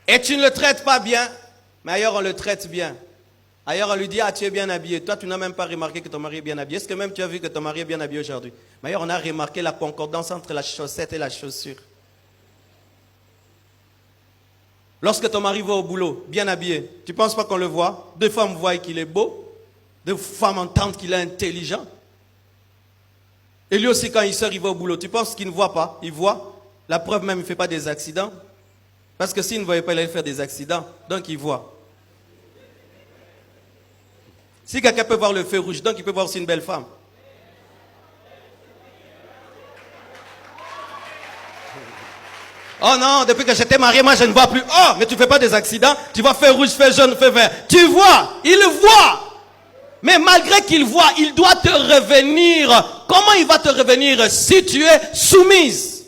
Et tu ne le traites pas bien, mais ailleurs on le traite bien. Ailleurs on lui dit, ah tu es bien habillé. Toi tu n'as même pas remarqué que ton mari est bien habillé. Est-ce que même tu as vu que ton mari est bien habillé aujourd'hui? Mais ailleurs on a remarqué la concordance entre la chaussette et la chaussure. Lorsque ton mari va au boulot, bien habillé, tu ne penses pas qu'on le voit? Deux femmes voient qu'il est beau. Deux femmes entendent qu'il est intelligent. Et lui aussi quand il sort, il va au boulot. Tu penses qu'il ne voit pas? Il voit. La preuve même, il ne fait pas des accidents. Parce que s'il ne voyait pas, il allait faire des accidents. Donc il voit. Si quelqu'un peut voir le feu rouge, donc il peut voir aussi une belle femme. Oh non, depuis que j'étais marié, moi je ne vois plus. Oh, mais tu ne fais pas des accidents. Tu vois feu rouge, feu jaune, feu vert. Tu vois, il voit. Mais malgré qu'il voit, il doit te revenir. Comment il va te revenir si tu es soumise?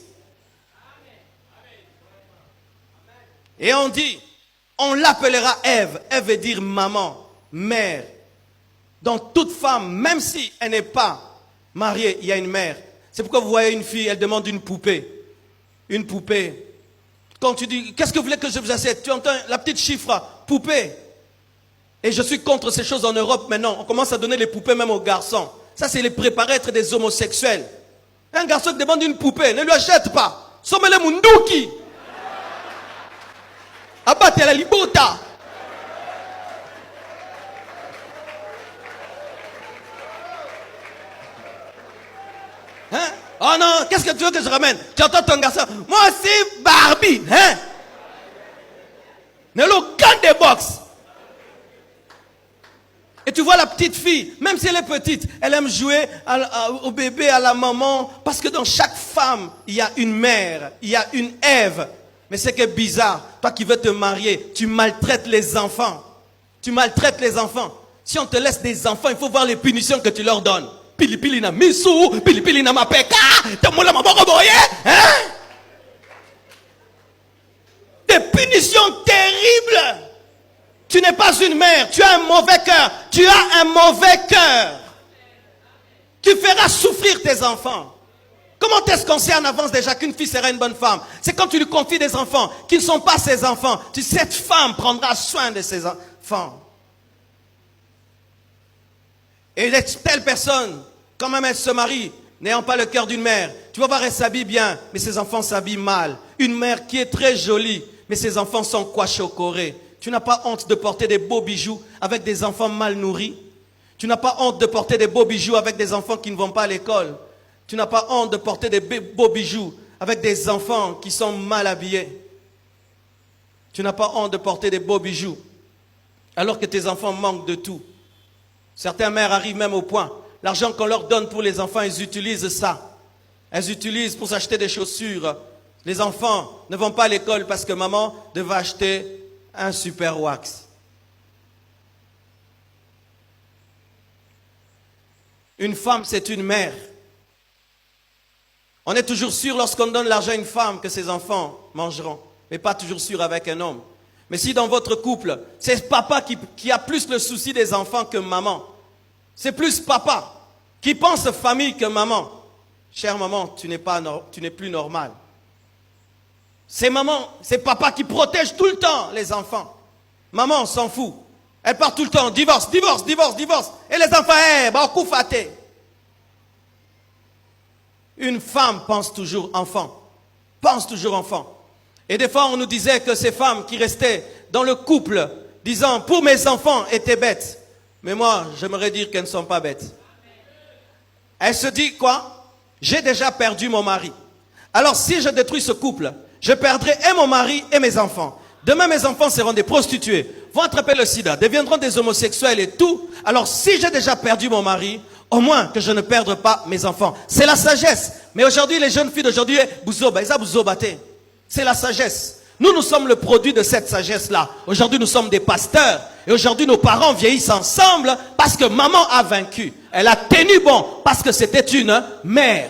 Et on dit, on l'appellera Ève. Ève veut dire maman, mère. Donc toute femme, même si elle n'est pas mariée, il y a une mère. C'est pourquoi vous voyez une fille, elle demande une poupée. Une poupée. Quand tu dis, qu'est-ce que vous voulez que je vous achète? Tu entends la petite chiffre, poupée. Et je suis contre ces choses en Europe maintenant. On commence à donner les poupées même aux garçons. Ça, c'est les préparer à être des homosexuels. Un garçon qui demande une poupée, ne lui achète pas. Sommele munduki. Abatte la libota. Hein? Oh non, qu'est-ce que tu veux que je ramène? Tu entends ton garçon? Moi aussi, Barbie. Hein? Ne l'aucun des box. Et tu vois la petite fille, même si elle est petite, elle aime jouer au bébé, à la maman. Parce que dans chaque femme, il y a une mère, il y a une Ève. Mais c'est que bizarre, toi qui veux te marier, tu maltraites les enfants. Tu maltraites les enfants. Si on te laisse des enfants, il faut voir les punitions que tu leur donnes. Pili pili na misu, pili pili na mapeka, tamola maboko boye, hein? Des punitions terribles. Tu n'es pas une mère, tu as un mauvais cœur. Tu as un mauvais cœur. Tu feras souffrir tes enfants. Comment est-ce qu'on sait en avance déjà qu'une fille sera une bonne femme? C'est quand tu lui confies des enfants qui ne sont pas ses enfants. Cette femme prendra soin de ses enfants. Et telle personne, quand même elle se marie, n'ayant pas le cœur d'une mère, tu vas voir, elle s'habille bien, mais ses enfants s'habillent mal. Une mère qui est très jolie, mais ses enfants sont quachocorés. Tu n'as pas honte de porter des beaux bijoux avec des enfants mal nourris? Tu n'as pas honte de porter des beaux bijoux avec des enfants qui ne vont pas à l'école? Tu n'as pas honte de porter des beaux bijoux avec des enfants qui sont mal habillés? Tu n'as pas honte de porter des beaux bijoux alors que tes enfants manquent de tout? Certaines mères arrivent même au point, l'argent qu'on leur donne pour les enfants, ils utilisent ça. Elles utilisent pour s'acheter des chaussures. Les enfants ne vont pas à l'école parce que maman devait acheter un super wax. Une femme, c'est une mère. On est toujours sûr lorsqu'on donne l'argent à une femme que ses enfants mangeront, mais pas toujours sûr avec un homme. Mais si dans votre couple, c'est papa qui a plus le souci des enfants que maman, c'est plus papa qui pense famille que maman. Chère maman, tu n'es plus normal. C'est maman, c'est papa qui protège tout le temps les enfants. Maman, on s'en fout. Elle part tout le temps, divorce, divorce, divorce, divorce. Et les enfants, bah, coup faté. Une femme pense toujours enfant. Pense toujours enfant. Et des fois, on nous disait que ces femmes qui restaient dans le couple, disant, pour mes enfants, étaient bêtes. Mais moi, j'aimerais dire qu'elles ne sont pas bêtes. Elle se dit quoi? J'ai déjà perdu mon mari. Alors, si je détruis ce couple, je perdrai et mon mari et mes enfants. Demain, mes enfants seront des prostituées, vont attraper le sida, deviendront des homosexuels et tout. Alors, si j'ai déjà perdu mon mari, au moins que je ne perde pas mes enfants. C'est la sagesse. Mais aujourd'hui, les jeunes filles d'aujourd'hui, c'est la sagesse. Nous sommes le produit de cette sagesse-là. Aujourd'hui, nous sommes des pasteurs. Et aujourd'hui, nos parents vieillissent ensemble parce que maman a vaincu. Elle a tenu bon parce que c'était une mère.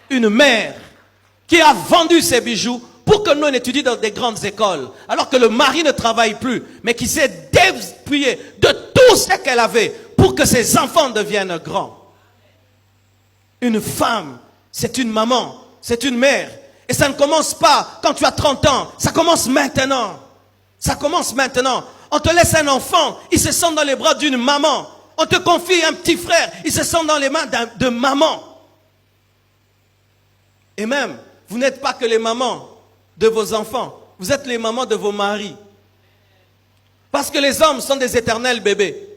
Une mère qui a vendu ses bijoux pour que nous on étudie dans des grandes écoles. Alors que le mari ne travaille plus, mais qui s'est dépouillé de tout ce qu'elle avait pour que ses enfants deviennent grands. Une femme, c'est une maman, c'est une mère. Et ça ne commence pas quand tu as 30 ans, ça commence maintenant. Ça commence maintenant. On te laisse un enfant, il se sent dans les bras d'une maman. On te confie un petit frère, il se sent dans les mains de maman. Et même, vous n'êtes pas que les mamans de vos enfants, vous êtes les mamans de vos maris. Parce que les hommes sont des éternels bébés.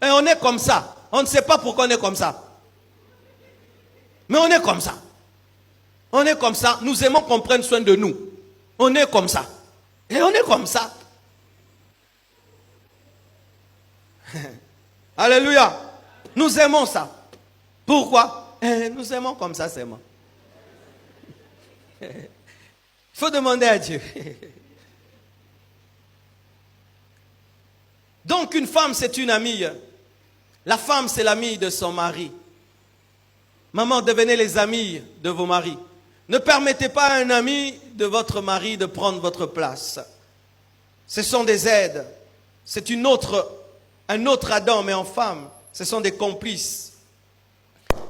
Et on est comme ça. On ne sait pas pourquoi on est comme ça. Mais on est comme ça. On est comme ça. Nous aimons qu'on prenne soin de nous. On est comme ça. Et on est comme ça. Alléluia. Nous aimons ça. Pourquoi? Nous aimons comme ça seulement. Il faut demander à Dieu. Donc une femme, c'est une amie. La femme, c'est l'amie de son mari. Maman, devenez les amis de vos maris. Ne permettez pas à un ami de votre mari de prendre votre place. Ce sont des aides. C'est un autre Adam, mais en femme. Ce sont des complices.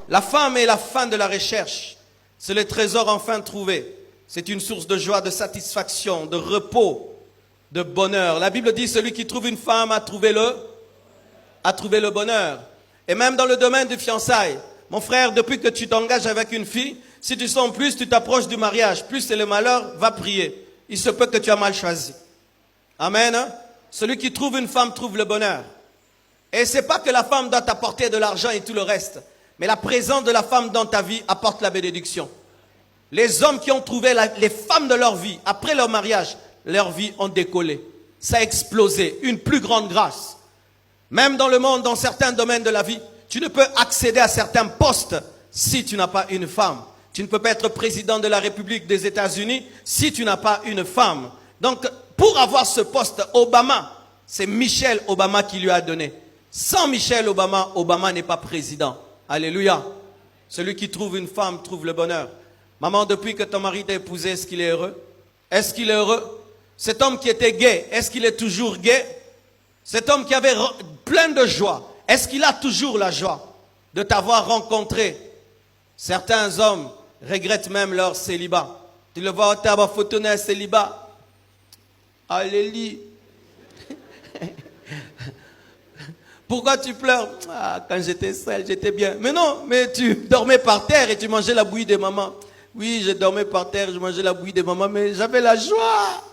La femme est la fin de la recherche. C'est le trésor enfin trouvé. C'est une source de joie, de satisfaction, de repos, de bonheur. La Bible dit, celui qui trouve une femme a trouvé le bonheur. Et même dans le domaine du fiançailles, mon frère, depuis que tu t'engages avec une fille, si tu sens plus, tu t'approches du mariage, plus c'est le malheur, va prier. Il se peut que tu as mal choisi. Amen. Celui qui trouve une femme trouve le bonheur. Et c'est pas que la femme doit t'apporter de l'argent et tout le reste, mais la présence de la femme dans ta vie apporte la bénédiction. Les hommes qui ont trouvé les femmes de leur vie, après leur mariage, leur vie ont décollé. Ça a explosé. Une plus grande grâce. Même dans le monde, dans certains domaines de la vie, tu ne peux accéder à certains postes si tu n'as pas une femme. Tu ne peux pas être président de la République des États-Unis si tu n'as pas une femme. Donc, pour avoir ce poste, Obama, c'est Michelle Obama qui lui a donné. Sans Michelle Obama, Obama n'est pas président. Alléluia. Celui qui trouve une femme trouve le bonheur. Maman, depuis que ton mari t'a épousé, est-ce qu'il est heureux? Est-ce qu'il est heureux? Cet homme qui était gay, est-ce qu'il est toujours gay? Cet homme qui avait plein de joie, est-ce qu'il a toujours la joie de t'avoir rencontré? Certains hommes regrettent même leur célibat. Tu le vois, tu as photo d'un célibat. Alléluia. Pourquoi tu pleures? Ah, quand j'étais seul, j'étais bien. Mais non, mais tu dormais par terre et tu mangeais la bouillie de maman. Oui, je dormais par terre, je mangeais la bouillie de maman, mais j'avais la joie.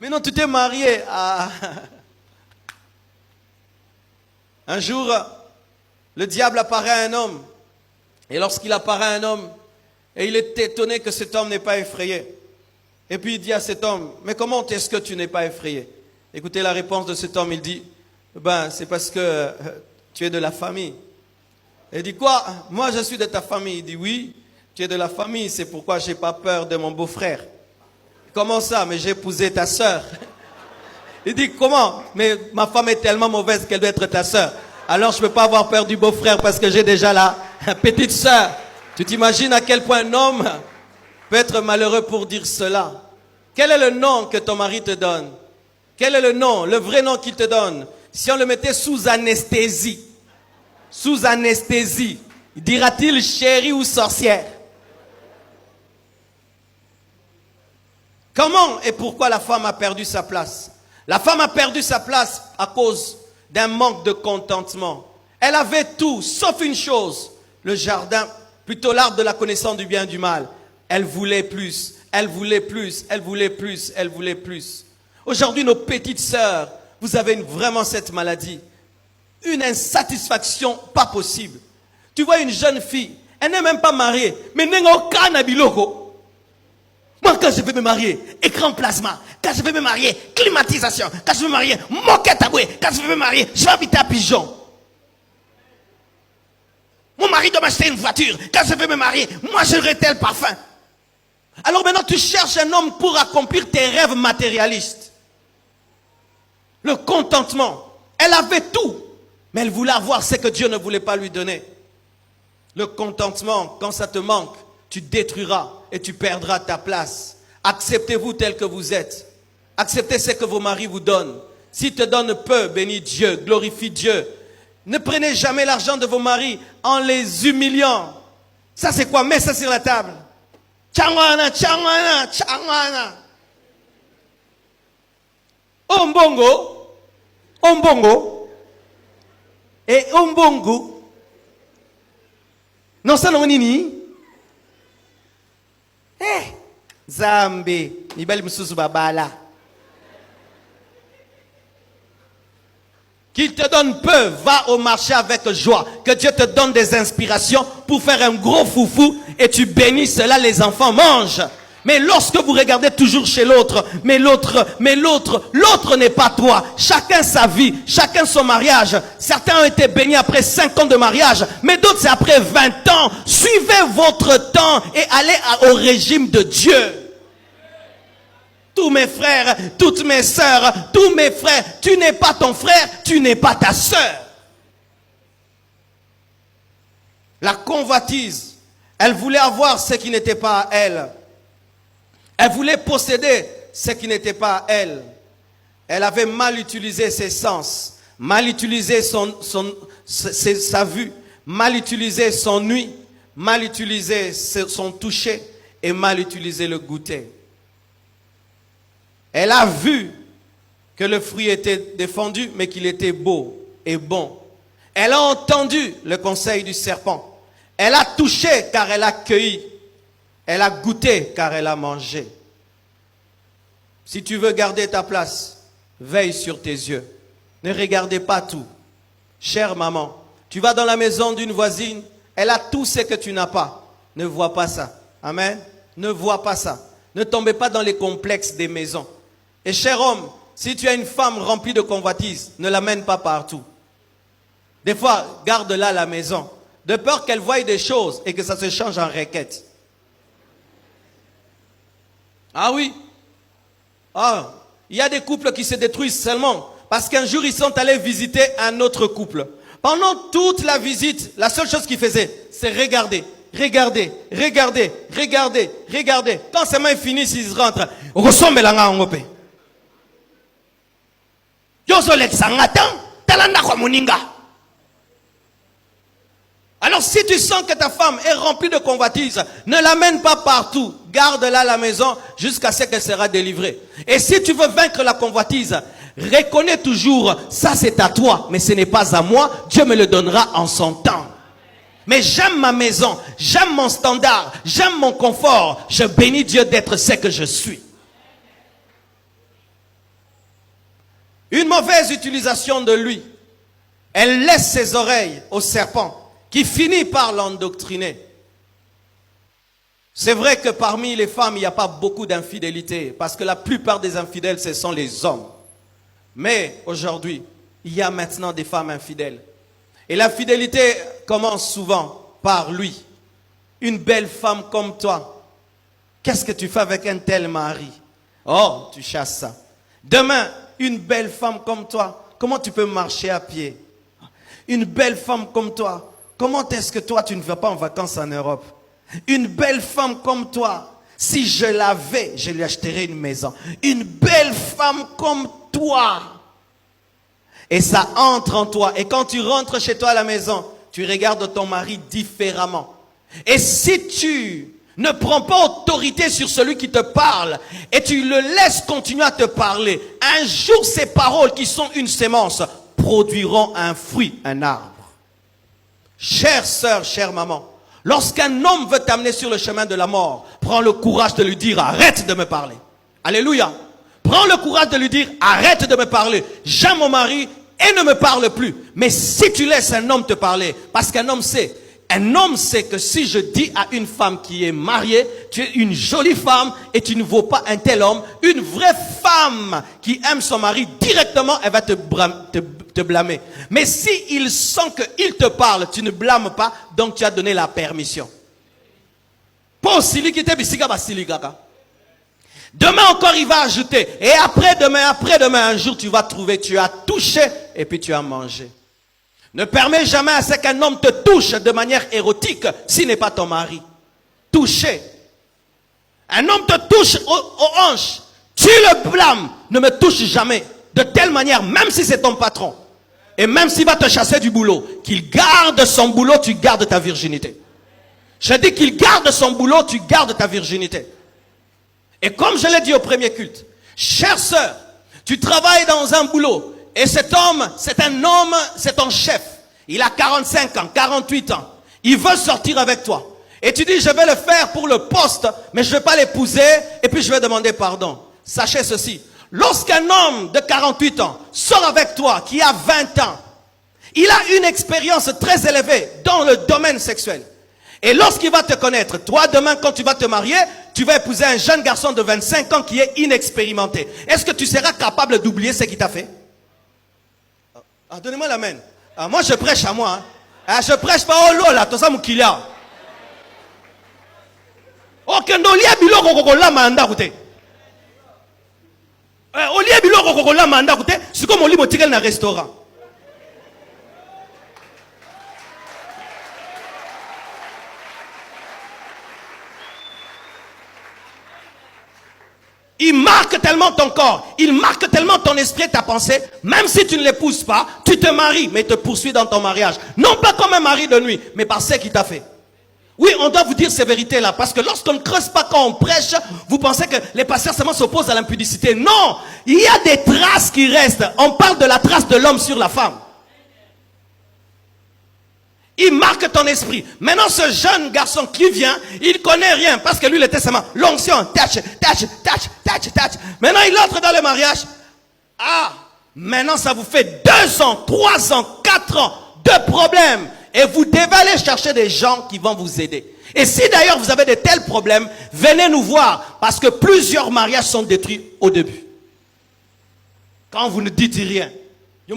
Mais non, tu t'es marié. Ah. Un jour, le diable apparaît à un homme. Et lorsqu'il apparaît à un homme, et il est étonné que cet homme n'est pas effrayé. Et puis il dit à cet homme, mais comment est-ce que tu n'es pas effrayé? Écoutez la réponse de cet homme, il dit, ben c'est parce que tu es de la famille. Il dit quoi? Moi je suis de ta famille. Il dit oui, tu es de la famille, c'est pourquoi j'ai pas peur de mon beau-frère. Comment ça? Mais j'ai épousé ta sœur. Il dit comment? Mais ma femme est tellement mauvaise qu'elle doit être ta sœur. Alors je ne peux pas avoir peur du beau-frère parce que j'ai déjà la petite sœur. Tu t'imagines à quel point un homme peut être malheureux pour dire cela? Quel est le nom que ton mari te donne? Quel est le nom, le vrai nom qu'il te donne? Si on le mettait sous anesthésie, dira-t-il chérie ou sorcière? Comment et pourquoi la femme a perdu sa place? La femme a perdu sa place à cause d'un manque de contentement. Elle avait tout, sauf une chose, le jardin, plutôt l'arbre de la connaissance du bien et du mal. Elle voulait plus, elle voulait plus, elle voulait plus, elle voulait plus. Aujourd'hui, nos petites sœurs, vous avez vraiment cette maladie. Une insatisfaction pas possible. Tu vois une jeune fille, elle n'est même pas mariée, mais n'est aucun nabiloko. Moi, quand je vais me marier, écran plasma. Quand je vais me marier, climatisation. Quand je vais me marier, moquette à bouée. Quand je vais me marier, je vais habiter à Pigeon. Mon mari doit m'acheter une voiture. Quand je vais me marier, moi, j'aurai tel parfum. Alors maintenant, tu cherches un homme pour accomplir tes rêves matérialistes. Le contentement. Elle avait tout. Mais elle voulait avoir ce que Dieu ne voulait pas lui donner. Le contentement, quand ça te manque, tu détruiras et tu perdras ta place. Acceptez-vous tel que vous êtes. Acceptez ce que vos maris vous donnent. S'ils te donnent peu, bénis Dieu, glorifie Dieu. Ne prenez jamais l'argent de vos maris en les humiliant. Ça c'est quoi? Mets ça sur la table. Tchangwana, tchangwana, tchangwana. Ombongo. Ombongo. Et ombongo. Non, ça non nini. Zambe. Nibali mususu babala. Qu'il te donne peu, va au marché avec joie. Que Dieu te donne des inspirations pour faire un gros foufou et tu bénis cela, les enfants mangent. Mais lorsque vous regardez toujours chez l'autre, l'autre n'est pas toi. Chacun sa vie, chacun son mariage. Certains ont été bénis après 5 ans de mariage, mais d'autres c'est après 20 ans. Suivez votre temps et allez au régime de Dieu. Tous mes frères, toutes mes sœurs, tous mes frères, tu n'es pas ton frère, tu n'es pas ta sœur. La convoitise, elle voulait avoir ce qui n'était pas à elle. Elle voulait posséder ce qui n'était pas à elle. Elle avait mal utilisé ses sens, mal utilisé sa vue, mal utilisé son ouïe, mal utilisé son toucher et mal utilisé le goûter. Elle a vu que le fruit était défendu, mais qu'il était beau et bon. Elle a entendu le conseil du serpent. Elle a touché car elle a cueilli. Elle a goûté car elle a mangé. Si tu veux garder ta place, veille sur tes yeux. Ne regardez pas tout. Chère maman, tu vas dans la maison d'une voisine, elle a tout ce que tu n'as pas. Ne vois pas ça. Amen. Ne vois pas ça. Ne tombez pas dans les complexes des maisons. Et cher homme, si tu as une femme remplie de convoitise, ne l'amène pas partout. Des fois, garde-la à la maison, de peur qu'elle voie des choses et que ça se change en requête. Ah oui. Ah, il y a des couples qui se détruisent seulement parce qu'un jour ils sont allés visiter un autre couple. Pendant toute la visite, la seule chose qu'ils faisaient, c'est regarder. Regarder, regarder, regarder, regarder. Quand ces mains finissent, ils rentrent. Alors si tu sens que ta femme est remplie de convoitise, ne l'amène pas partout. Garde-la à la maison jusqu'à ce qu'elle sera délivrée. Et si tu veux vaincre la convoitise, reconnais toujours, ça c'est à toi, mais ce n'est pas à moi. Dieu me le donnera en son temps. Mais j'aime ma maison, j'aime mon standard, j'aime mon confort. Je bénis Dieu d'être ce que je suis. Une mauvaise utilisation de lui, elle laisse ses oreilles au serpent qui finit par l'endoctriner. C'est vrai que parmi les femmes, il n'y a pas beaucoup d'infidélité parce que la plupart des infidèles, ce sont les hommes. Mais aujourd'hui, il y a maintenant des femmes infidèles. Et l'infidélité commence souvent par lui. Une belle femme comme toi, qu'est-ce que tu fais avec un tel mari? Oh, tu chasses ça. Demain, une belle femme comme toi, comment tu peux marcher à pied? Une belle femme comme toi, comment est-ce que toi tu ne vas pas en vacances en Europe? Une belle femme comme toi, si je l'avais, je lui achèterais une maison. Une belle femme comme toi. Et ça entre en toi. Et quand tu rentres chez toi à la maison, tu regardes ton mari différemment. Et si tu ne prends pas autorité sur celui qui te parle et tu le laisses continuer à te parler, un jour ces paroles qui sont une sémence produiront un fruit, un arbre. Chère sœur, chère maman, lorsqu'un homme veut t'amener sur le chemin de la mort, prends le courage de lui dire arrête de me parler. Alléluia. Prends le courage de lui dire arrête de me parler. J'aime mon mari et ne me parle plus. Mais si tu laisses un homme te parler, parce qu'un homme sait que si je dis à une femme qui est mariée, tu es une jolie femme et tu ne vaux pas un tel homme, une vraie femme qui aime son mari, directement, elle va te blâmer. Mais si il sent qu'il te parle, tu ne blâmes pas, donc tu as donné la permission. Demain encore, il va ajouter. Et après-demain, un jour, tu vas trouver, tu as touché et puis tu as mangé. Ne permets jamais à ce qu'un homme te touche de manière érotique s'il n'est pas ton mari. Toucher. Un homme te touche aux hanches. Tu le blâmes. Ne me touche jamais. De telle manière, même si c'est ton patron, et même s'il va te chasser du boulot, qu'il garde son boulot, tu gardes ta virginité. Je dis qu'il garde son boulot, tu gardes ta virginité. Et comme je l'ai dit au premier culte, chère sœur, Tu travailles dans un boulot. Et cet homme, c'est ton chef. Il a 45 ans, 48 ans. Il veut sortir avec toi. Et tu dis, je vais le faire pour le poste, mais je ne vais pas l'épouser, et puis je vais demander pardon. Sachez ceci. Lorsqu'un homme de 48 ans sort avec toi, qui a 20 ans, il a une expérience très élevée dans le domaine sexuel. Et lorsqu'il va te connaître, toi demain quand tu vas te marier, tu vas épouser un jeune garçon de 25 ans qui est inexpérimenté. Est-ce que tu seras capable d'oublier ce qu'il t'a fait? Donnez-moi la main. Moi je prêche à moi. Je prêche pas au lola, tout ça moukilia. Okendolia biloko kokola manda koute. Olia biloko kokola manda koute, c'est comme oli motikel na restaurant. Il marque tellement ton corps, il marque tellement ton esprit et ta pensée, même si tu ne l'épouses pas, tu te maries, mais il te poursuit dans ton mariage. Non pas comme un mari de nuit, mais par ce qu'il t'a fait. Oui, on doit vous dire ces vérités-là, parce que lorsqu'on ne creuse pas quand on prêche, vous pensez que les pasteurs seulement s'opposent à l'impudicité. Non, il y a des traces qui restent. On parle de la trace de l'homme sur la femme. Il marque ton esprit. Maintenant, ce jeune garçon qui vient, il connaît rien, parce que lui, il était seulement l'onction, touch. Maintenant, il entre dans le mariage. Maintenant, ça vous fait 2 ans, 3 ans, 4 ans de problèmes. Et vous devez aller chercher des gens qui vont vous aider. Et si d'ailleurs vous avez de tels problèmes, venez nous voir. Parce que plusieurs mariages sont détruits au début. Quand vous ne dites rien. Tu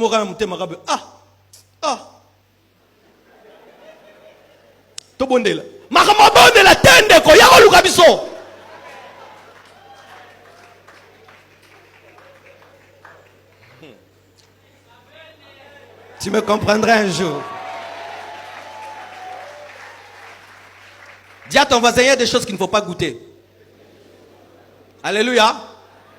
me comprendrais un jour. Dis à ton voisin, il y a des choses qu'il ne faut pas goûter. Alléluia.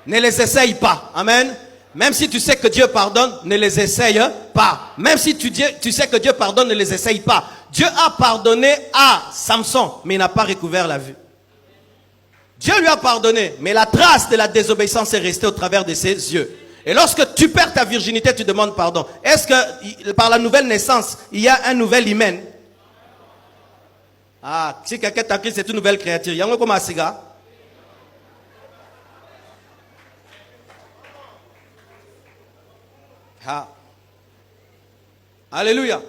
Ne les essaye pas. Amen. Même si tu sais que Dieu pardonne, ne les essaye pas. Même si tu sais que Dieu pardonne, ne les essaye pas. Dieu a pardonné à Samson, mais il n'a pas recouvert la vue. Dieu lui a pardonné, mais la trace de la désobéissance est restée au travers de ses yeux. Et lorsque tu perds ta virginité, tu demandes pardon. Est-ce que par la nouvelle naissance, il y a un nouvel hymen? Si quelqu'un t'a cru, c'est une nouvelle créature. Il y a un comme un cigare. Alléluia.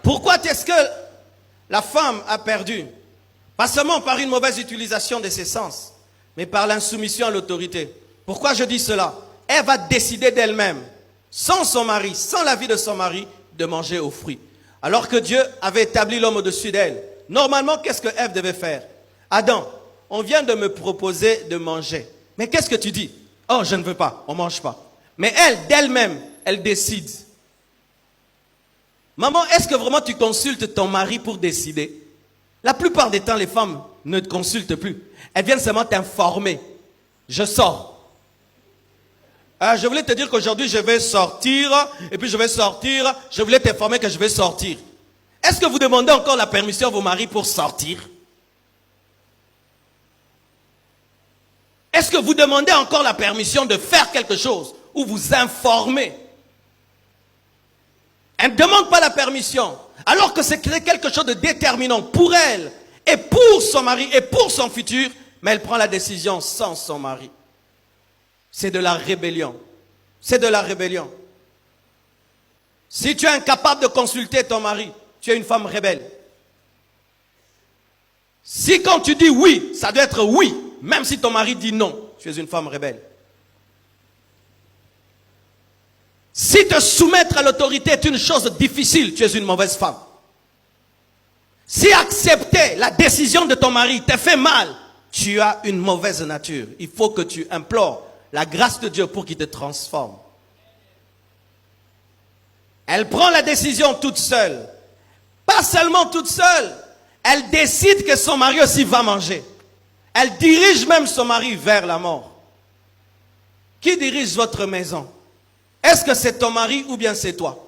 Pourquoi est-ce que la femme a perdu? Pas seulement par une mauvaise utilisation de ses sens, mais par l'insoumission à l'autorité. Pourquoi je dis cela? Elle va décider d'elle-même, sans son mari, sans l'avis de son mari, de manger aux fruits. Alors que Dieu avait établi l'homme au-dessus d'elle. Normalement, qu'est-ce que Ève devait faire? Adam, on vient de me proposer de manger. Mais qu'est-ce que tu dis? Oh, je ne veux pas, on ne mange pas. Mais elle, d'elle-même, elle décide. Maman, est-ce que vraiment tu consultes ton mari pour décider? La plupart des temps, les femmes ne te consultent plus. Elles viennent seulement t'informer. Je sors. Je voulais te dire qu'aujourd'hui, je vais sortir. Et puis je vais sortir. Je voulais t'informer que je vais sortir. Est-ce que vous demandez encore la permission à vos maris pour sortir? Est-ce que vous demandez encore la permission de faire quelque chose ou vous informer? Elle ne demande pas la permission, alors que c'est quelque chose de déterminant pour elle et pour son mari et pour son futur, mais elle prend la décision sans son mari. C'est de la rébellion. C'est de la rébellion. Si tu es incapable de consulter ton mari, tu es une femme rebelle. Si quand tu dis oui, ça doit être oui, même si ton mari dit non, tu es une femme rebelle. Si te soumettre à l'autorité est une chose difficile, tu es une mauvaise femme. Si accepter la décision de ton mari te fait mal, tu as une mauvaise nature. Il faut que tu implores la grâce de Dieu pour qu'il te transforme. Elle prend la décision toute seule. Pas seulement toute seule, elle décide que son mari aussi va manger. Elle dirige même son mari vers la mort. Qui dirige votre maison? Est-ce que c'est ton mari ou bien c'est toi?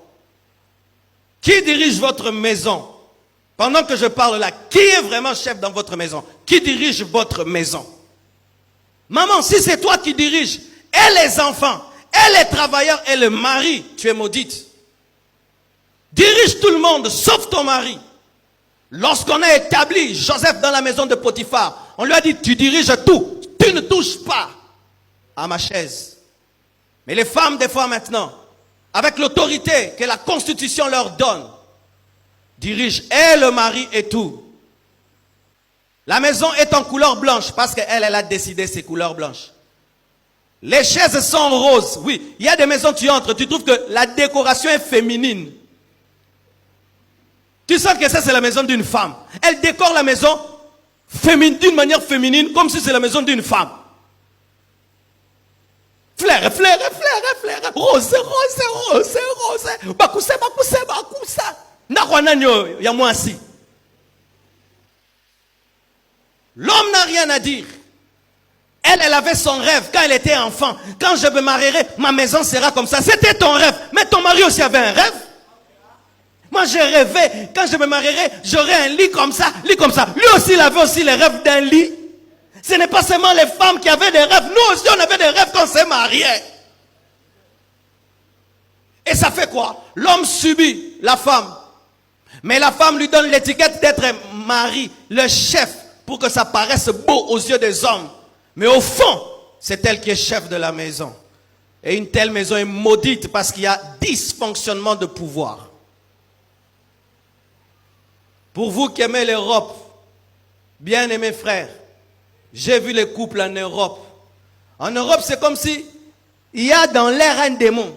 Qui dirige votre maison? Pendant que je parle là, qui est vraiment chef dans votre maison? Qui dirige votre maison? Maman, si c'est toi qui diriges, et les enfants, Et les travailleurs et le mari, tu es maudite. Dirige tout le monde, sauf ton mari. Lorsqu'on a établi Joseph dans la maison de Potiphar, on lui a dit, tu diriges tout. Tu ne touches pas à ma chaise. Mais les femmes, des fois maintenant, avec l'autorité que la Constitution leur donne, dirigent et le mari et tout. La maison est en couleur blanche parce qu'elle a décidé ses couleurs blanches. Les chaises sont roses. Oui, il y a des maisons, tu entres, tu trouves que la décoration est féminine. Tu sens que ça, c'est la maison d'une femme. Elle décore la maison d'une manière féminine, comme si c'est la maison d'une femme. Flair, flair, flair, flair. Rose, rose, rose, rose. Bakousse, bakousse, bakousse. Nakwananyo, ya moi aussi. L'homme n'a rien à dire. Elle avait son rêve quand elle était enfant. Quand je me marierai, ma maison sera comme ça. C'était ton rêve. Mais ton mari aussi avait un rêve. Moi, j'ai rêvé, quand je me marierai, j'aurai un lit comme ça, lit comme ça. Lui aussi, il avait aussi les rêves d'un lit. Ce n'est pas seulement les femmes qui avaient des rêves. Nous aussi, on avait des rêves quand on s'est marié. Et ça fait quoi? L'homme subit la femme. Mais la femme lui donne l'étiquette d'être mari, le chef, pour que ça paraisse beau aux yeux des hommes. Mais au fond, c'est elle qui est chef de la maison. Et une telle maison est maudite parce qu'il y a dysfonctionnement de pouvoir. Pour vous qui aimez l'Europe, bien aimés frères, j'ai vu les couples en Europe. En Europe, c'est comme si il y a dans l'air un démon.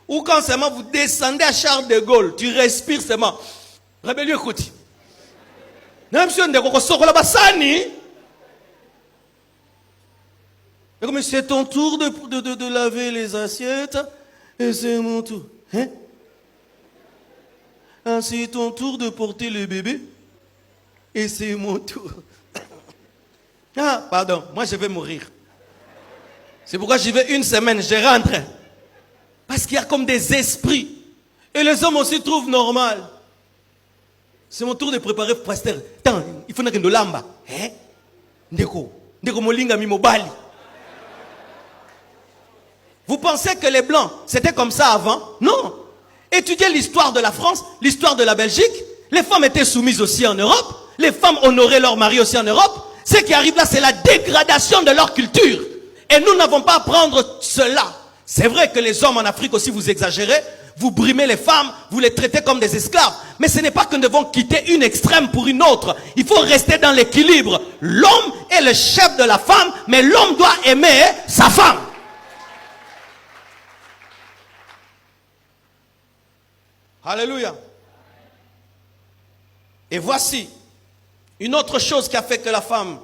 Ou quand seulement vous descendez à Charles de Gaulle, tu respires seulement. Rébellion, écoute. C'est ton tour de laver les assiettes et c'est mon tour. Hein? Ah, c'est ton tour de porter le bébé et c'est mon tour. Ah, pardon, moi je vais mourir. C'est pourquoi j'y vais une semaine, je rentre. Parce qu'il y a comme des esprits. Et les hommes aussi trouvent normal. C'est mon tour de préparer le pasteur. Attends, il faut que nous lamba. Hein? Ndeko molinga mi mobali. Vous pensez que les Blancs, c'était comme ça avant? Non. Étudiez l'histoire de la France, l'histoire de la Belgique. Les femmes étaient soumises aussi en Europe. Les femmes honoraient leur mari aussi en Europe. Ce qui arrive là, c'est la dégradation de leur culture. Et nous n'avons pas à prendre cela. C'est vrai que les hommes en Afrique aussi, vous exagérez. Vous brimez les femmes, vous les traitez comme des esclaves. Mais ce n'est pas que nous devons quitter une extrême pour une autre. Il faut rester dans l'équilibre. L'homme est le chef de la femme, mais l'homme doit aimer sa femme. Alléluia. Et voici une autre chose qui a fait que la femme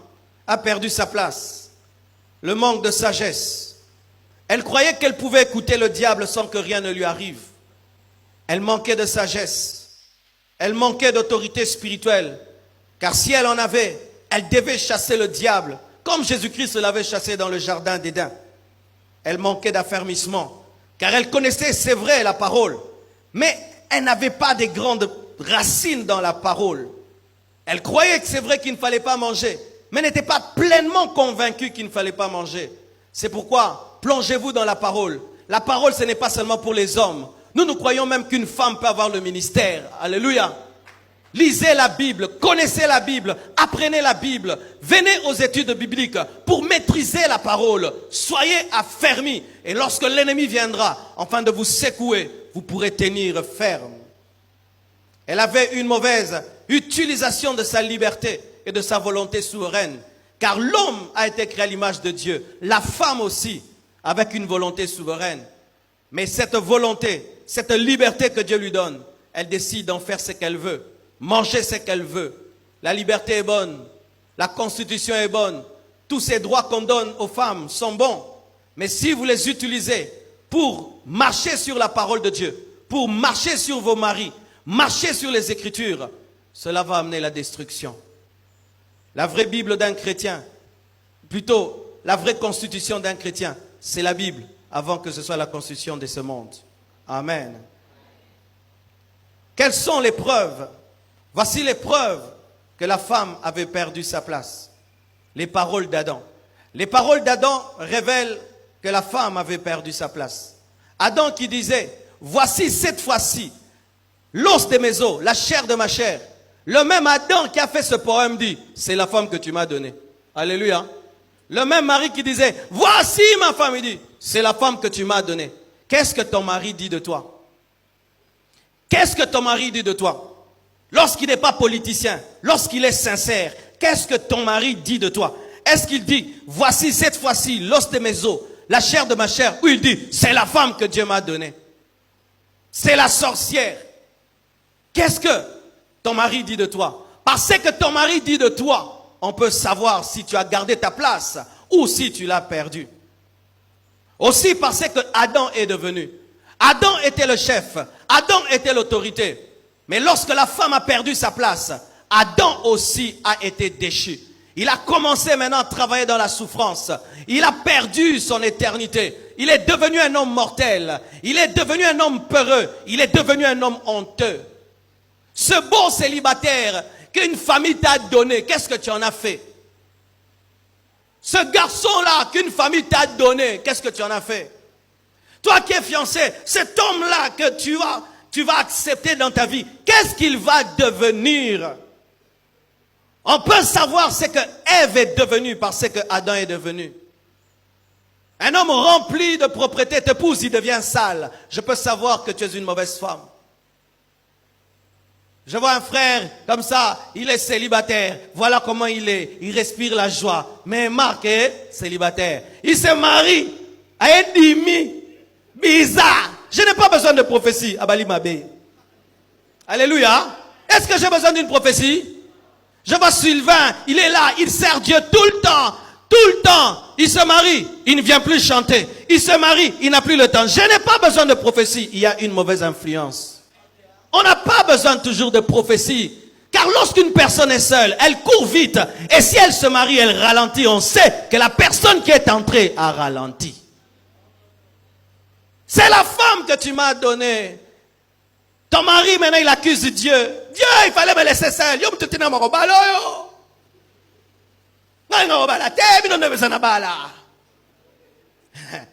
a perdu sa place. Le manque de sagesse. Elle croyait qu'elle pouvait écouter le diable sans que rien ne lui arrive. Elle manquait de sagesse. Elle manquait d'autorité spirituelle. Car si elle en avait, elle devait chasser le diable, comme Jésus-Christ l'avait chassé dans le jardin d'Éden. Elle manquait d'affermissement. Car elle connaissait, c'est vrai, la parole. Mais elle n'avait pas de grandes racines dans la parole. Elle croyait que c'est vrai qu'il ne fallait pas manger, mais n'était pas pleinement convaincue qu'il ne fallait pas manger. C'est pourquoi, plongez-vous dans la parole. La parole, ce n'est pas seulement pour les hommes. Nous croyons même qu'une femme peut avoir le ministère. Alléluia. Lisez la Bible, connaissez la Bible, apprenez la Bible. Venez aux études bibliques pour maîtriser la parole. Soyez affermis. Et lorsque l'ennemi viendra, afin de vous secouer, vous pourrez tenir ferme. Elle avait une mauvaise utilisation de sa liberté et de sa volonté souveraine. Car l'homme a été créé à l'image de Dieu. La femme aussi, avec une volonté souveraine. Mais cette volonté, cette liberté que Dieu lui donne, elle décide d'en faire ce qu'elle veut. Manger ce qu'elle veut. La liberté est bonne. La constitution est bonne. Tous ces droits qu'on donne aux femmes sont bons. Mais si vous les utilisez pour marcher sur la parole de Dieu, pour marcher sur vos maris, marcher sur les Écritures, cela va amener la destruction. La vraie Bible d'un chrétien, plutôt la vraie constitution d'un chrétien, c'est la Bible, avant que ce soit la constitution de ce monde. Amen. Quelles sont les preuves? Voici les preuves que la femme avait perdu sa place. Les paroles d'Adam. Les paroles d'Adam révèlent que la femme avait perdu sa place. Adam qui disait, voici cette fois-ci, l'os de mes os, la chair de ma chair. Le même Adam qui a fait ce poème dit, c'est la femme que tu m'as donnée. Alléluia. Le même mari qui disait, voici ma femme, il dit, c'est la femme que tu m'as donnée. Qu'est-ce que ton mari dit de toi? Qu'est-ce que ton mari dit de toi? Lorsqu'il n'est pas politicien, lorsqu'il est sincère, qu'est-ce que ton mari dit de toi? Est-ce qu'il dit, voici cette fois-ci l'os de mes os, la chair de ma chair, ou il dit, c'est la femme que Dieu m'a donnée? C'est la sorcière. Qu'est-ce que ton mari dit de toi? Parce que ton mari dit de toi, on peut savoir si tu as gardé ta place ou si tu l'as perdue. Aussi parce que Adam est devenu. Adam était le chef. Adam était l'autorité. Mais lorsque la femme a perdu sa place, Adam aussi a été déchu. Il a commencé maintenant à travailler dans la souffrance. Il a perdu son éternité. Il est devenu un homme mortel. Il est devenu un homme peureux. Il est devenu un homme honteux. Ce beau célibataire qu'une famille t'a donné, qu'est-ce que tu en as fait? Ce garçon-là qu'une famille t'a donné, qu'est-ce que tu en as fait? Toi qui es fiancé, cet homme-là que tu vas accepter dans ta vie, qu'est-ce qu'il va devenir? On peut savoir ce que Ève est devenue parce que Adam est devenu. Un homme rempli de propreté t'épouse, il devient sale. Je peux savoir que tu es une mauvaise femme. Je vois un frère comme ça, il est célibataire. Voilà comment il est. Il respire la joie. Mais Marc est célibataire. Il se marie à un demi bizarre. Je n'ai pas besoin de prophétie. Abali Mabé. Alléluia. Est-ce que j'ai besoin d'une prophétie? Je vois Sylvain, il est là, il sert Dieu tout le temps. Tout le temps. Il se marie, il ne vient plus chanter. Il se marie, il n'a plus le temps. Je n'ai pas besoin de prophétie. Il y a une mauvaise influence. On n'a pas besoin toujours de prophétie. Car lorsqu'une personne est seule, elle court vite. Et si elle se marie, elle ralentit. On sait que la personne qui est entrée a ralenti. C'est la femme que tu m'as donnée. Ton mari, maintenant, il accuse Dieu. Dieu, il fallait me laisser seule.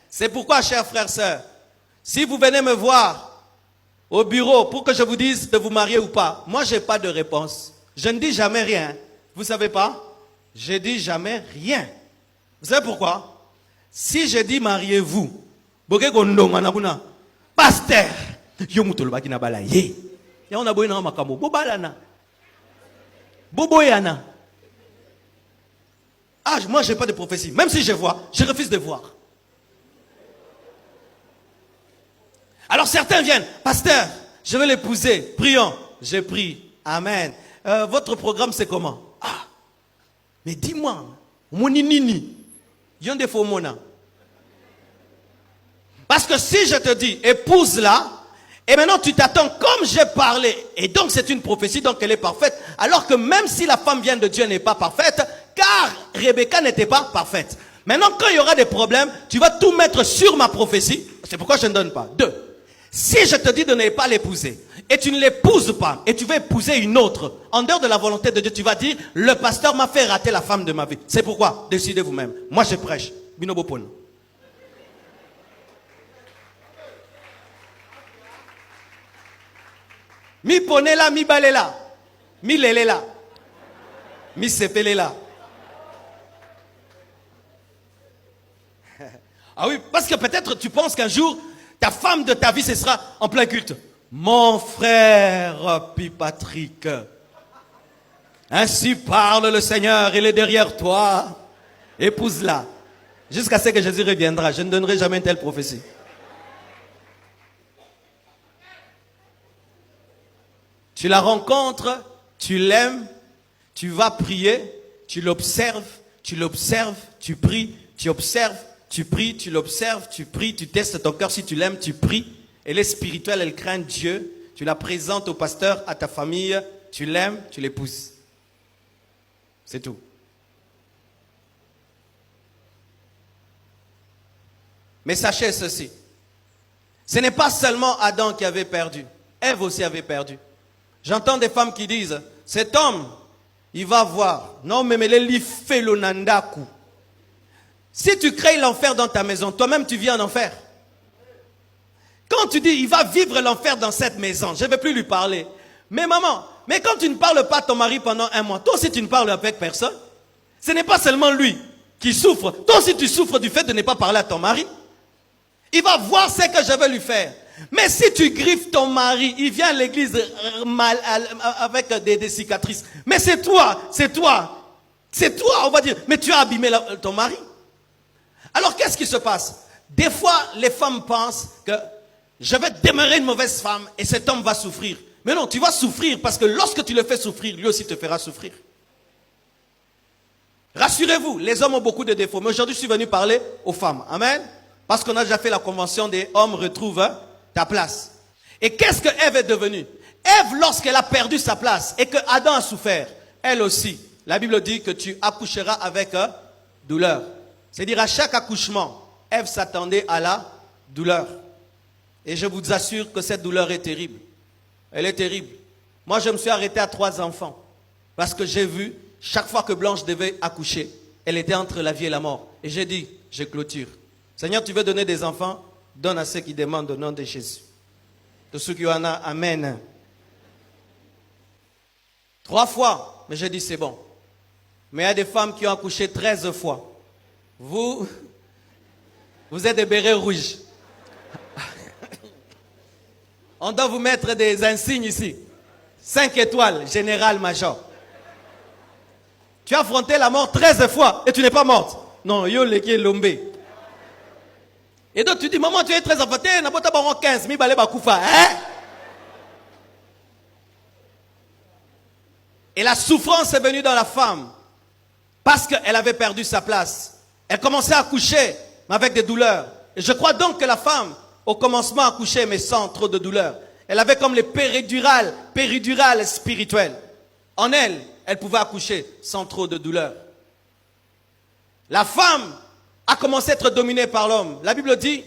C'est pourquoi, chers frères et sœurs, si vous venez me voir au bureau pour que je vous dise de vous marier ou pas, moi je n'ai pas de réponse. Je ne dis jamais rien. Vous savez pas? Je dis jamais rien. Vous savez pourquoi? Si je dis mariez-vous, pasteur, moi je n'ai pas de prophétie. Même si je vois, je refuse de voir. Alors certains viennent, pasteur, je vais l'épouser, prions. J'ai pris, amen. Votre programme c'est comment? Ah, mais dis-moi, moninini, yon des faux mona. Parce que si je te dis, épouse-la, et maintenant tu t'attends comme j'ai parlé, et donc c'est une prophétie, donc elle est parfaite, alors que même si la femme vient de Dieu n'est pas parfaite, car Rebecca n'était pas parfaite. Maintenant quand il y aura des problèmes, tu vas tout mettre sur ma prophétie, c'est pourquoi je ne donne pas. 2. Si je te dis de ne pas l'épouser, et tu ne l'épouses pas, et tu veux épouser une autre, en dehors de la volonté de Dieu, tu vas dire, le pasteur m'a fait rater la femme de ma vie. C'est pourquoi, décidez vous-même. Moi je prêche. Binobopon. Mi ponela, mi balela, mi lelela, mi sepelela. Ah oui, parce que peut-être tu penses qu'un jour, ta femme de ta vie, ce sera en plein culte. Mon frère Patrick, ainsi parle le Seigneur, il est derrière toi. Épouse-la. Jusqu'à ce que Jésus reviendra. Je ne donnerai jamais une telle prophétie. Tu la rencontres, tu l'aimes, tu vas prier, tu l'observes, tu pries, tu observes, tu pries, tu l'observes, tu pries, tu testes ton cœur. Si tu l'aimes, tu pries. Elle est spirituelle, elle craint Dieu. Tu la présentes au pasteur, à ta famille. Tu l'aimes, tu l'épouses. C'est tout. Mais sachez ceci. Ce n'est pas seulement Adam qui avait perdu. Ève aussi avait perdu. J'entends des femmes qui disent, cet homme, il va voir. Non, mais les fait le nandaku. Si tu crées l'enfer dans ta maison, toi-même tu vis en enfer. Quand tu dis, il va vivre l'enfer dans cette maison, je ne vais plus lui parler. Mais maman, mais quand tu ne parles pas à ton mari pendant 1 mois, toi aussi tu ne parles avec personne. Ce n'est pas seulement lui qui souffre. Toi aussi tu souffres du fait de ne pas parler à ton mari. Il va voir ce que je vais lui faire. Mais si tu griffes ton mari, il vient à l'église avec des cicatrices. Mais c'est toi, on va dire. Mais tu as abîmé ton mari. Alors qu'est-ce qui se passe? Des fois, les femmes pensent que je vais demeurer une mauvaise femme et cet homme va souffrir. Mais non, tu vas souffrir parce que lorsque tu le fais souffrir, lui aussi te fera souffrir. Rassurez-vous, les hommes ont beaucoup de défauts. Mais aujourd'hui, je suis venu parler aux femmes. Amen. Parce qu'on a déjà fait la convention des hommes retrouvent ta place. Et qu'est-ce que Ève est devenue? Ève, lorsqu'elle a perdu sa place et que Adam a souffert, elle aussi, la Bible dit que tu accoucheras avec douleur. C'est-à-dire à chaque accouchement, Ève s'attendait à la douleur. Et je vous assure que cette douleur est terrible. Elle est terrible. Moi, je me suis arrêté à 3 enfants. Parce que j'ai vu, chaque fois que Blanche devait accoucher, elle était entre la vie et la mort. Et j'ai dit, je clôture. Seigneur, tu veux donner des enfants? Donne à ceux qui demandent au nom de Jésus. De ceux qui en ont, amen. 3 fois, mais j'ai dit c'est bon. Mais il y a des femmes qui ont accouché 13 fois. Vous êtes des bérets rouges. On doit vous mettre des insignes ici. 5 étoiles, général major. Tu as affronté la mort 13 fois et tu n'es pas morte. Non, yo leki lombé. Et donc tu dis, maman, tu es très affronté, n'a pas 15 000 balais bakoufa. Hein? Et la souffrance est venue dans la femme parce qu'elle avait perdu sa place. Elle commençait à accoucher, mais avec des douleurs. Et je crois donc que la femme, au commencement, accouchait, mais sans trop de douleur. Elle avait comme les péridurales spirituelles. En elle, elle pouvait accoucher sans trop de douleur. La femme a commencé à être dominée par l'homme. La Bible dit,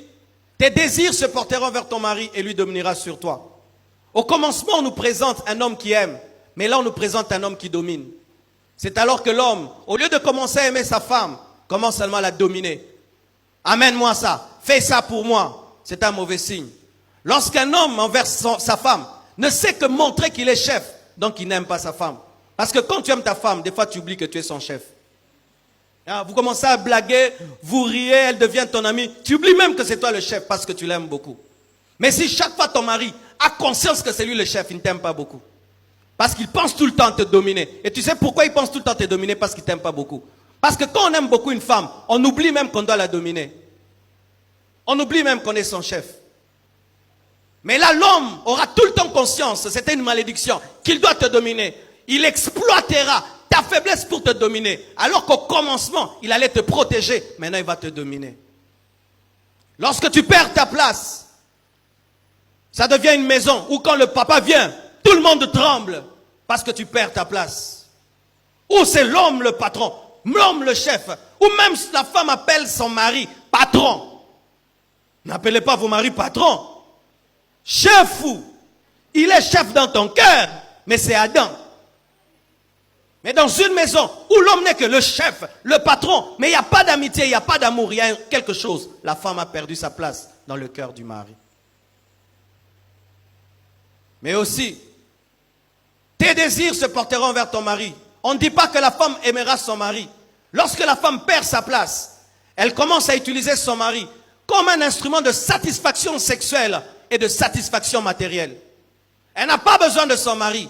tes désirs se porteront vers ton mari et lui dominera sur toi. Au commencement, on nous présente un homme qui aime, mais là, on nous présente un homme qui domine. C'est alors que l'homme, au lieu de commencer à aimer sa femme, commence seulement à la dominer. Amène-moi ça, fais ça pour moi. C'est un mauvais signe. Lorsqu'un homme envers sa femme ne sait que montrer qu'il est chef, donc il n'aime pas sa femme. Parce que quand tu aimes ta femme, des fois tu oublies que tu es son chef. Vous commencez à blaguer, vous riez, elle devient ton amie. Tu oublies même que c'est toi le chef parce que tu l'aimes beaucoup. Mais si chaque fois ton mari a conscience que c'est lui le chef, il ne t'aime pas beaucoup. Parce qu'il pense tout le temps te dominer. Et tu sais pourquoi il pense tout le temps te dominer? Parce qu'il ne t'aime pas beaucoup. Parce que quand on aime beaucoup une femme, on oublie même qu'on doit la dominer. On oublie même qu'on est son chef. Mais là, l'homme aura tout le temps conscience, c'était une malédiction, qu'il doit te dominer. Il exploitera ta faiblesse pour te dominer. Alors qu'au commencement, il allait te protéger. Maintenant, il va te dominer. Lorsque tu perds ta place, ça devient une maison où quand le papa vient, tout le monde tremble parce que tu perds ta place. Ou c'est l'homme le patron, l'homme le chef, ou même la femme appelle son mari patron. N'appelez pas vos maris patrons. Chef ou, il est chef dans ton cœur, mais c'est Adam. Mais dans une maison où l'homme n'est que le chef, le patron, mais il n'y a pas d'amitié, il n'y a pas d'amour, il y a quelque chose, la femme a perdu sa place dans le cœur du mari. Mais aussi, tes désirs se porteront vers ton mari. On ne dit pas que la femme aimera son mari. Lorsque la femme perd sa place, elle commence à utiliser son mari comme un instrument de satisfaction sexuelle et de satisfaction matérielle. Elle n'a pas besoin de son mari,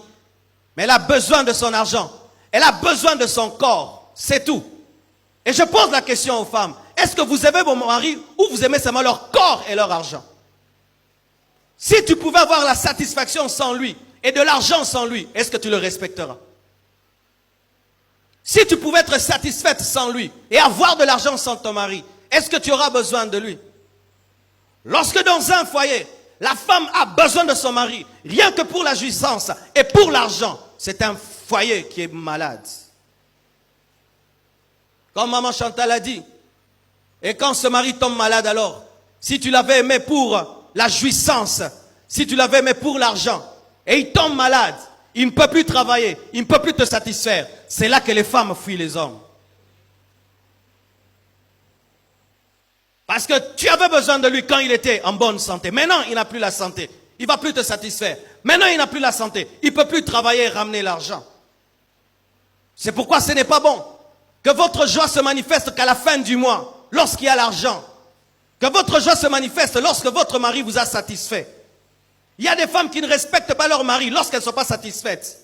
mais elle a besoin de son argent. Elle a besoin de son corps, c'est tout. Et je pose la question aux femmes, est-ce que vous aimez vos maris ou vous aimez seulement leur corps et leur argent? Si tu pouvais avoir la satisfaction sans lui et de l'argent sans lui, est-ce que tu le respecteras? Si tu pouvais être satisfaite sans lui et avoir de l'argent sans ton mari, est-ce que tu auras besoin de lui? Lorsque dans un foyer, la femme a besoin de son mari, rien que pour la jouissance et pour l'argent, c'est un foyer qui est malade. Comme maman Chantal a dit, et quand ce mari tombe malade alors, si tu l'avais aimé pour la jouissance, si tu l'avais aimé pour l'argent, et il tombe malade, il ne peut plus travailler, il ne peut plus te satisfaire, c'est là que les femmes fuient les hommes. Parce que tu avais besoin de lui quand il était en bonne santé. Maintenant, il n'a plus la santé. Il ne va plus te satisfaire. Maintenant, il n'a plus la santé. Il ne peut plus travailler et ramener l'argent. C'est pourquoi ce n'est pas bon que votre joie se manifeste qu'à la fin du mois, lorsqu'il y a l'argent. Que votre joie se manifeste lorsque votre mari vous a satisfait. Il y a des femmes qui ne respectent pas leur mari lorsqu'elles ne sont pas satisfaites.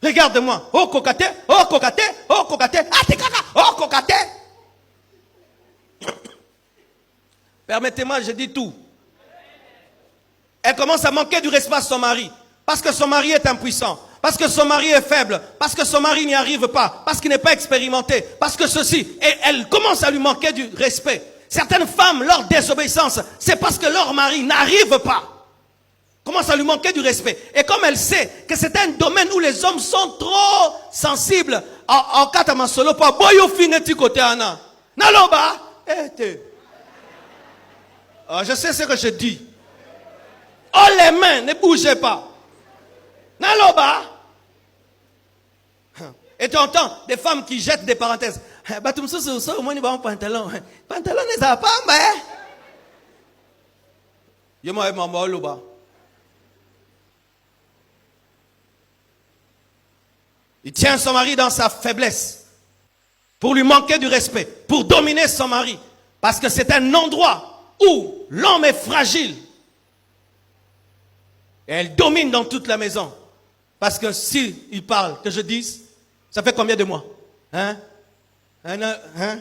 Regarde-moi. Oh, cocaté, oh, cocaté, oh, cocaté. Ah, t'es caca, oh, cocaté. Permettez-moi, je dis tout. Elle commence à manquer du respect à son mari. Parce que son mari est impuissant. Parce que son mari est faible. Parce que son mari n'y arrive pas. Parce qu'il n'est pas expérimenté. Parce que ceci. Et elle commence à lui manquer du respect. Certaines femmes, leur désobéissance, c'est parce que leur mari n'arrive pas. Commence à lui manquer du respect. Et comme elle sait que c'est un domaine où les hommes sont trop sensibles, en katama solo pa boyo fineti côté ana. Naloba, je sais ce que je dis. Oh les mains, ne bougez pas. Naloba. Et tu entends des femmes qui jettent des parenthèses. Pantalon. Pantalon n'est pas mais. Yema maman loba. Il tient son mari dans sa faiblesse pour lui manquer du respect, pour dominer son mari. Parce que c'est un endroit où l'homme est fragile. Et elle domine dans toute la maison. Parce que si il parle, que je dise, ça fait combien de mois? Hein? Hein?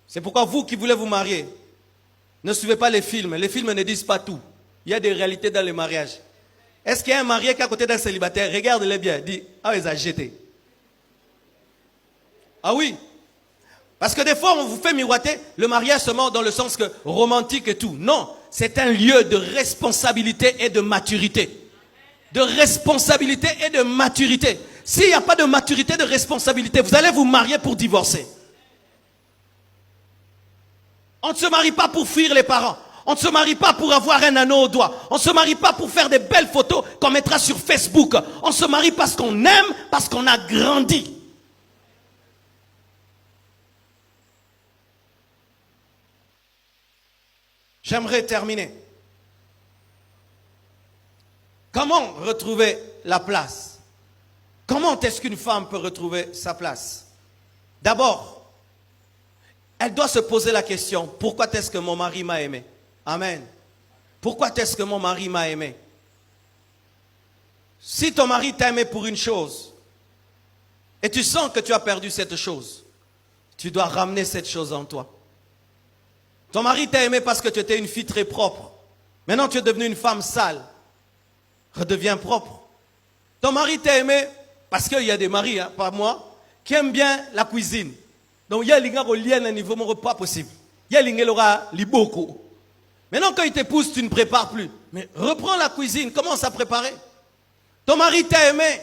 C'est pourquoi vous qui voulez vous marier, ne suivez pas les films. Les films ne disent pas tout. Il y a des réalités dans le mariage. Est-ce qu'il y a un marié qui est à côté d'un célibataire? Regarde-les bien. Dis, ah, ils ont jeté. Ah oui. Parce que des fois, on vous fait miroiter le mariage seulement dans le sens que romantique et tout. Non, c'est un lieu de responsabilité et de maturité. De responsabilité et de maturité. S'il n'y a pas de maturité, de responsabilité, vous allez vous marier pour divorcer. On ne se marie pas pour fuir les parents. On ne se marie pas pour avoir un anneau au doigt. On ne se marie pas pour faire des belles photos qu'on mettra sur Facebook. On se marie parce qu'on aime, parce qu'on a grandi. J'aimerais terminer. Comment retrouver la place? Comment est-ce qu'une femme peut retrouver sa place? D'abord, elle doit se poser la question, pourquoi est-ce que mon mari m'a aimé? Amen. Pourquoi est-ce que mon mari m'a aimé? Si ton mari t'a aimé pour une chose, et tu sens que tu as perdu cette chose, tu dois ramener cette chose en toi. Ton mari t'a aimé parce que tu étais une fille très propre. Maintenant tu es devenue une femme sale. Redeviens propre. Ton mari t'a aimé parce qu'il y a des maris, hein, pas moi, qui aiment bien la cuisine. Donc il y a des gens qui ont un niveau pas possible. Il y a des gens qui ont liboko. Maintenant quand il t'épouse, tu ne prépares plus. Mais reprends la cuisine, commence à préparer. Ton mari t'a aimé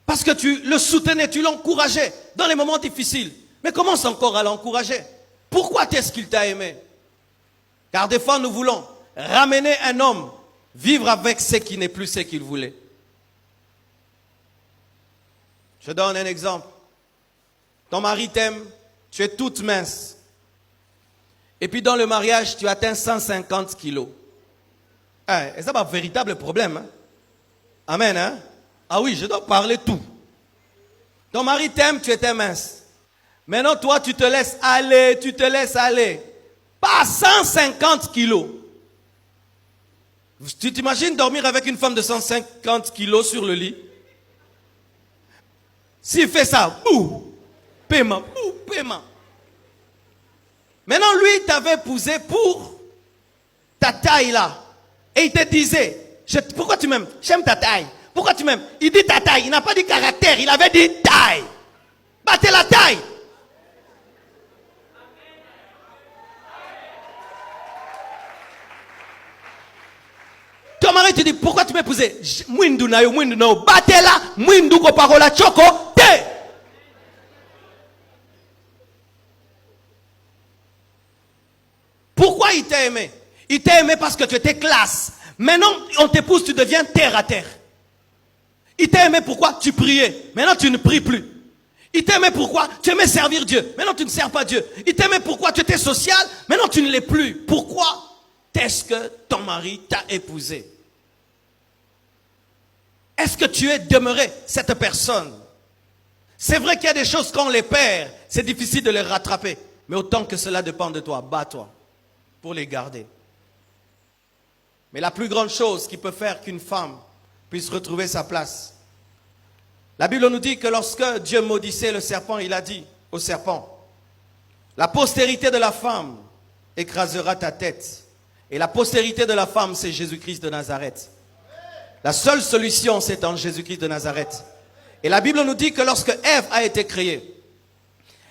parce que tu le soutenais, tu l'encourageais dans les moments difficiles. Mais commence encore à l'encourager. Pourquoi est-ce qu'il t'a aimé? Car des fois nous voulons ramener un homme vivre avec ce qui n'est plus ce qu'il voulait. Je donne un exemple. Ton mari t'aime, tu es toute mince. Et puis dans le mariage, tu atteins 150 kilos. Et ça, c'est un véritable problème. Hein? Amen. Hein? Ah oui, je dois parler tout. Ton mari t'aime, tu étais mince. Maintenant, toi, tu te laisses aller, tu te laisses aller. Pas 150 kilos. Tu t'imagines dormir avec une femme de 150 kilos sur le lit? S'il fait ça, bouh, paiement, bouh, paiement. Maintenant, lui, il t'avait épousé pour ta taille là. Et il te disait, pourquoi tu m'aimes? J'aime ta taille. Pourquoi tu m'aimes? Il dit ta taille. Il n'a pas dit caractère, il avait dit taille. Battez la taille. Ton mari te dit, pourquoi tu m'as épousé? Mwindu na yo, battez-la, mwindu ko parola choko, te. Pourquoi il t'a aimé? Il t'a aimé parce que tu étais classe. Maintenant, on t'épouse, tu deviens terre à terre. Il t'a aimé pourquoi? Tu priais. Maintenant, tu ne pries plus. Il t'aimait pourquoi? Tu aimais servir Dieu. Maintenant, tu ne sers pas Dieu. Il t'aimait pourquoi? Tu étais social. Maintenant, tu ne l'es plus. Pourquoi est-ce que ton mari t'a épousé? Est-ce que tu es demeuré cette personne? C'est vrai qu'il y a des choses qu'on les perd. C'est difficile de les rattraper. Mais autant que cela dépend de toi, bats-toi pour les garder. Mais la plus grande chose qui peut faire qu'une femme puisse retrouver sa place. La Bible nous dit que lorsque Dieu maudissait le serpent, il a dit au serpent, la postérité de la femme écrasera ta tête. Et la postérité de la femme, c'est Jésus-Christ de Nazareth. La seule solution, c'est en Jésus-Christ de Nazareth. Et la Bible nous dit que lorsque Ève a été créée,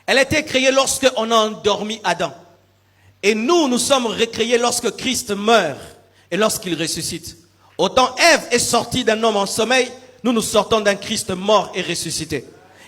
elle a été créée lorsque on a endormi Adam. Et nous sommes recréés lorsque Christ meurt et lorsqu'il ressuscite. Autant Ève est sortie d'un homme en sommeil, nous sortons d'un Christ mort et ressuscité.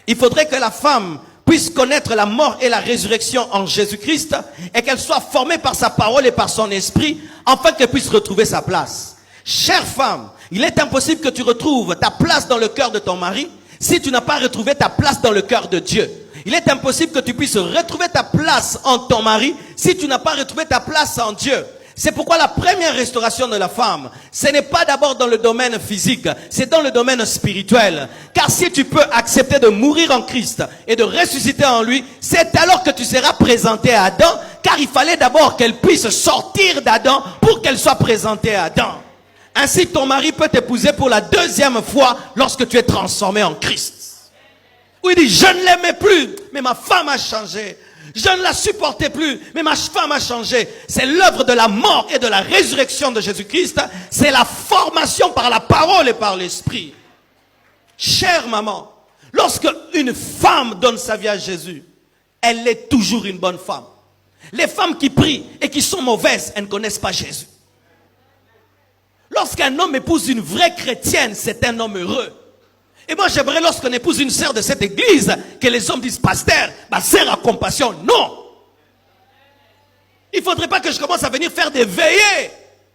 Il faudrait que la femme puisse connaître la mort et la résurrection en Jésus-Christ et qu'elle soit formée par sa parole et par son esprit afin qu'elle puisse retrouver sa place. Chère femme, il est impossible que tu retrouves ta place dans le cœur de ton mari si tu n'as pas retrouvé ta place dans le cœur de Dieu. Il est impossible que tu puisses retrouver ta place en ton mari si tu n'as pas retrouvé ta place en Dieu. C'est pourquoi la première restauration de la femme, ce n'est pas d'abord dans le domaine physique, c'est dans le domaine spirituel. Car si tu peux accepter de mourir en Christ et de ressusciter en lui, c'est alors que tu seras présenté à Adam, car il fallait d'abord qu'elle puisse sortir d'Adam pour qu'elle soit présentée à Adam. Ainsi, ton mari peut t'épouser pour la deuxième fois lorsque tu es transformé en Christ. Où il dit, je ne l'aimais plus, mais ma femme a changé. Je ne la supportais plus, mais ma femme a changé. C'est l'œuvre de la mort et de la résurrection de Jésus-Christ. C'est la formation par la parole et par l'esprit. Chère maman, lorsque une femme donne sa vie à Jésus, elle est toujours une bonne femme. Les femmes qui prient et qui sont mauvaises, elles ne connaissent pas Jésus. Lorsqu'un homme épouse une vraie chrétienne, c'est un homme heureux. Et moi, j'aimerais lorsqu'on épouse une sœur de cette église, que les hommes disent, pasteur, ma sœur a compassion. Non. Il ne faudrait pas que je commence à venir faire des veillées,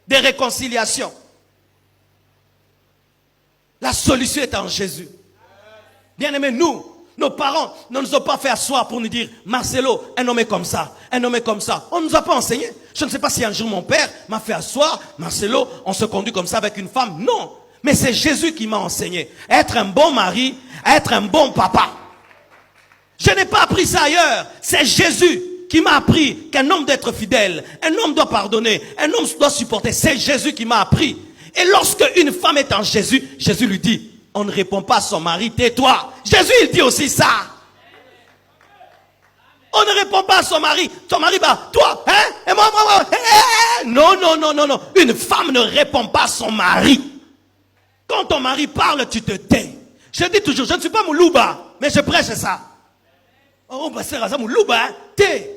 des réconciliations. La solution est en Jésus. Bien-aimés, nous, nos parents ne nous ont pas fait asseoir pour nous dire, Marcelo, un homme est comme ça, un homme est comme ça. On ne nous a pas enseigné. Je ne sais pas si un jour mon père m'a fait asseoir, Marcelo, on se conduit comme ça avec une femme. Non. Mais c'est Jésus qui m'a enseigné. Être un bon mari, être un bon papa. Je n'ai pas appris ça ailleurs. C'est Jésus qui m'a appris qu'un homme doit être fidèle. Un homme doit pardonner. Un homme doit supporter. C'est Jésus qui m'a appris. Et lorsque une femme est en Jésus, Jésus lui dit, on ne répond pas à son mari, tais-toi. Jésus, il dit aussi ça. On ne répond pas à son mari. Ton mari, bah, toi, hein? Et moi. Non. Une femme ne répond pas à son mari. Quand ton mari parle, tu te tais. Je dis toujours, je ne suis pas Moulouba, mais je prêche ça. Oh, bah c'est ça, Moulouba, hein? Tais.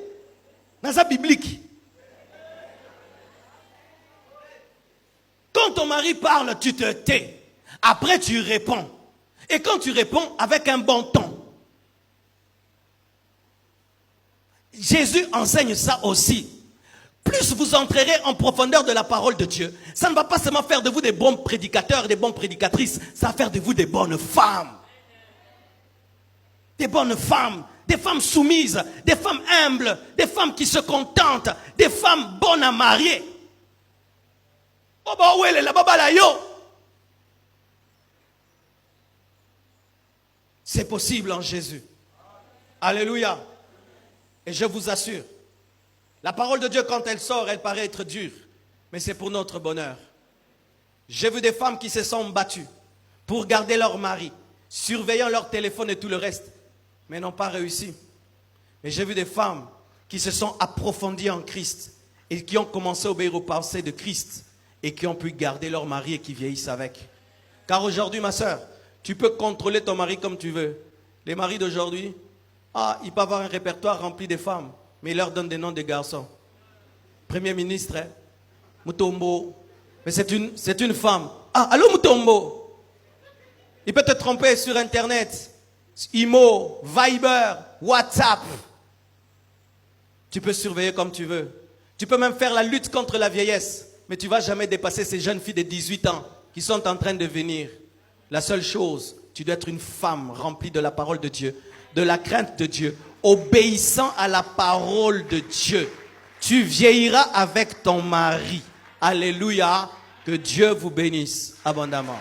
Dans ça biblique. Quand ton mari parle, tu te tais. Après, tu réponds. Et quand tu réponds, avec un bon ton. Jésus enseigne ça aussi. Plus vous entrerez en profondeur de la parole de Dieu, ça ne va pas seulement faire de vous des bons prédicateurs et des bonnes prédicatrices, ça va faire de vous des bonnes femmes. Des bonnes femmes, des femmes soumises, des femmes humbles, des femmes qui se contentent, des femmes bonnes à marier. Oh bah ouais, la baba la yo. C'est possible en Jésus. Alléluia. Et je vous assure, la parole de Dieu, quand elle sort, elle paraît être dure. Mais c'est pour notre bonheur. J'ai vu des femmes qui se sont battues pour garder leur mari, surveillant leur téléphone et tout le reste, mais n'ont pas réussi. Mais j'ai vu des femmes qui se sont approfondies en Christ et qui ont commencé à obéir aux pensées de Christ et qui ont pu garder leur mari et qui vieillissent avec. Car aujourd'hui, ma soeur, tu peux contrôler ton mari comme tu veux. Les maris d'aujourd'hui, ils peuvent avoir un répertoire rempli de femmes, mais ils leur donnent des noms de garçons. Premier ministre, Mutombo. Mais c'est une femme. Allô Mutombo. Il peut te tromper sur Internet. Imo, Viber, WhatsApp. Tu peux surveiller comme tu veux. Tu peux même faire la lutte contre la vieillesse. Mais tu ne vas jamais dépasser ces jeunes filles de 18 ans qui sont en train de venir. La seule chose, tu dois être une femme remplie de la parole de Dieu. de la crainte de Dieu, obéissant à la parole de Dieu, tu vieilliras avec ton mari. Alléluia. Que Dieu vous bénisse abondamment.